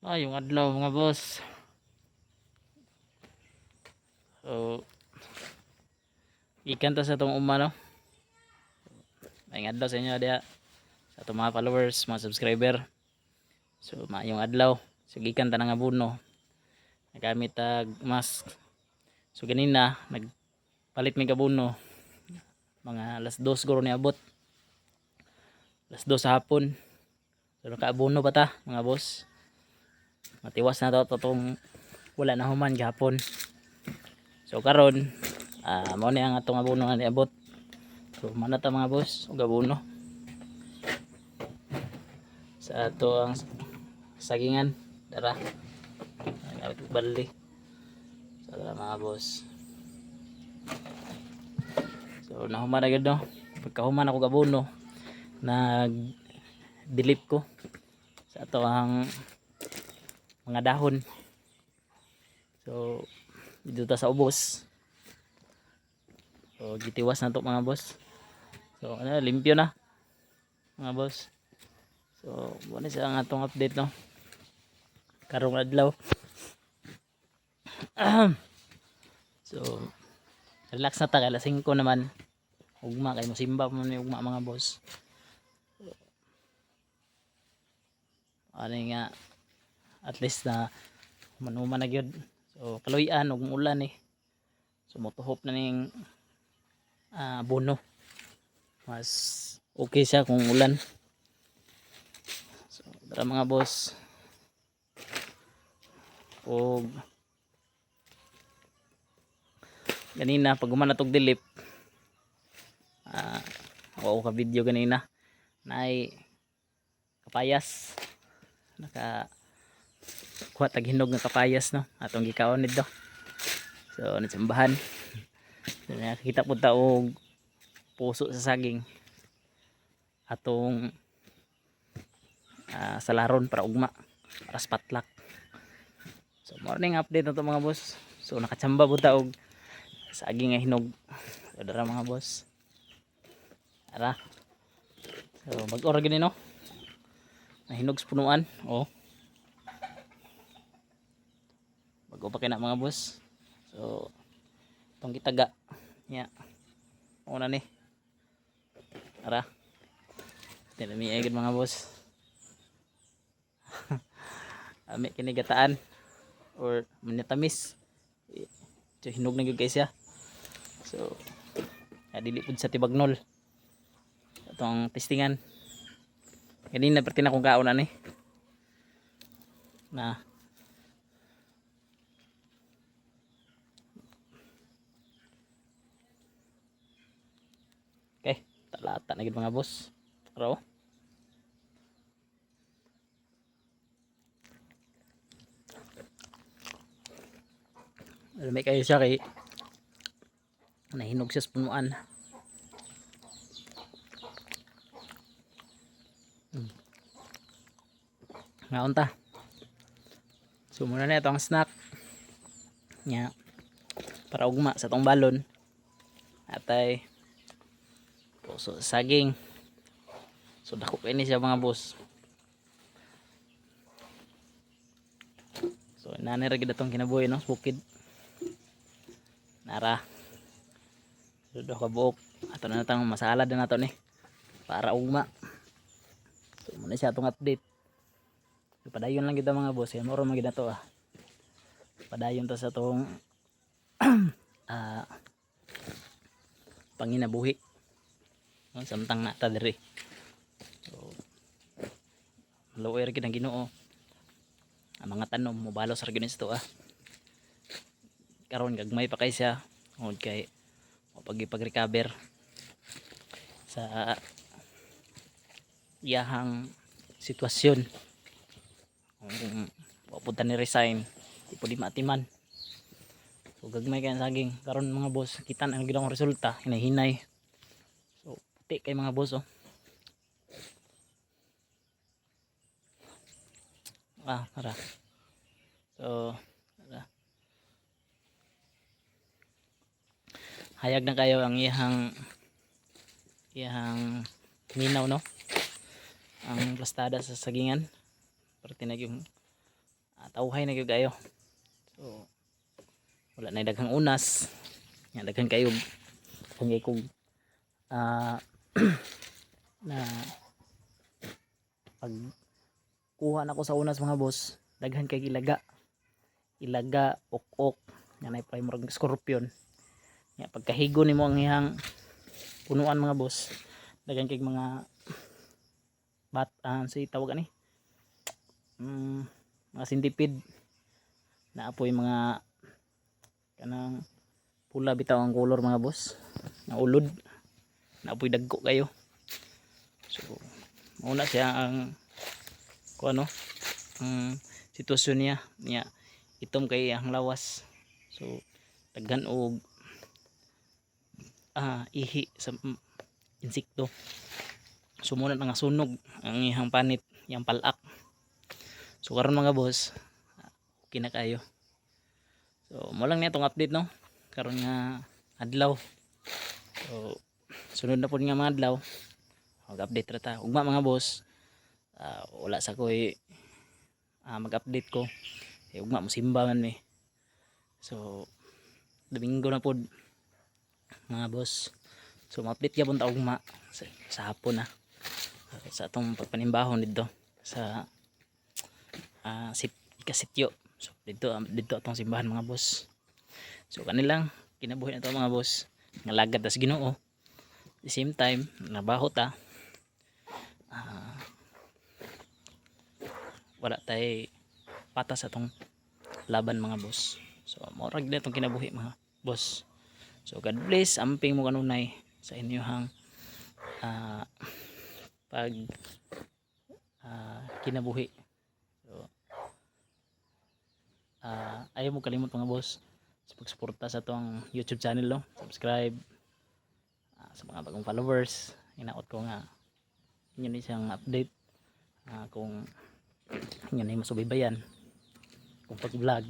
Yung adlaw mga boss. So, ikan ta sa itong umano. May adlaw sa inyo dia. Sa itong mga followers, mga subscriber. So, yung adlaw. So, ikan ta ng abono. Nagamit tag mask. So, ganina, nagpalit may abono. Mga alas 2 guro ni abot. Alas 2 sa hapon. So, naka-abono pa ta mga boss. Matiwas na to itong wala na human gahapon. So, karon mao ni ang atong abono nga niabot. So manata mga boss ug abono sa ato ang sagingan dara ang bali. So dara mga boss. So nahuman na gyud no. Pagkahuman ako abono nag dilip ko sa ato ang mga dahon. So dito ta sa ubos. So gitiwas na to mga boss. So limpyo na mga boss. So muna siya ang atong update no karong adlaw. So relax na ta kay lasing ko naman ugma kay mosimba pa man ugma mga boss. Ano nga at least na manuman na gyud. So kaluy-an ug ulan eh. So motuhop na ning abono. Mas okay siya kung ulan. So tara mga boss. Og ganina pag humana tog dilip ako ka video ganina naay kapayas naka kuha tag hinog nga kapayas no atong gikaon nito. So natsambahan. So, nakakita pud ta og puso sa saging atong salaron para ugma para spatlak. So morning update na to mga boss. So nakatsamba pud ta og saging nga hinog. So dara mga boss. Ara. So mag-ora gini no. Nahinog sa punuan. Oh. Bago pa kina mga boss. So itong gitaga. Ya. Una ni. Ara. Tinami agad mga boss. Ami kini gataan or manitamis. So hinog na gyud kay siya. So dili pud sa tibagnol. Itong testingan. Ganina perti na kong kaon ani. Na okay, talata na gid mga boss. Pero may kayo siya kay nahinog siya sa punuan. Ngaon ta. So muna na itong snack nya para ugma sa tong balon. Atay puso saging. So dako kay ni siya mga boss. So nanay ra gid atong kinabuhi no, bukid. Nara. So do ka buok. Ato na natang masalad na nato ni para ugma. So muna siya atong update. So, padayon lang kita mga boss. Moro man gid nato Padayon to sa tong panginabuhi. Samtang nata diri. So lower gid ang Ginoo. Ang mga tanom mobalos ra gid to karon gagmay pa kay siya ug kay pag-recover sa iyahang sitwasyon. Papunta ni resign di pud matiman. So gagmay kay ang saging karon mga boss kita na gid ang resulta hinay-hinay. So puti kay mga boss para so hayag na kayo ang iyahang minaw no ang plastada sa sagingan para tinag yung tawhay na gyud kayo. So wala na daghang unas, nga daghan kayo kung kung ah na pag kuha na ko sa unas mga boss, daghan kay ilaga ok nga nay primer ng scorpion. Nga pagkahigo nimo ang ihang punuan mga boss, daghan kay mga si tawag ani mga sintipid na apoy mga kanang pula bitaw ang color mga boss, na ulod na apoy dagko kayo. So mauna siya ang kung ano ang sitwasyon niya itom kay ang lawas. So daghan og ihi sa insekto. So muna nga sunog ang ihang panit, yang palak. So karon mga boss, okay na kayo. So mo lang niya tong update no karon nga adlaw. So sunod na po nga mga adlaw mag-update ra ta ugma mga boss. Wala sa koy mag-update ko ugma mo simba man mi. So Domingo na po mga boss. So ma-update gyapon ta ugma sa hapon na sa atong pagpanimbahon dito sa ikasityo. So dito atong simbahan mga boss. So kanilang kinabuhi na to mga boss, nga lagad tas Ginoo. At the same time nabaho ta, wala tay patas atong laban mga boss. So mao ra gid atong kinabuhi mga boss. So God bless, amping mo kanunay sa inyohang pag kinabuhi. So ayaw mo kalimot mga boss sa pagsuporta sa atong YouTube channel no. Subscribe sa mga bagong followers. Hinaot ko nga inyo ni siyang update kung inyo na masubaybayan kung pag-vlog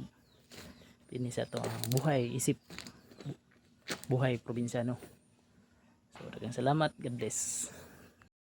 ini sa to buhay isip buhay probinsyano. So daghang salamat, God bless.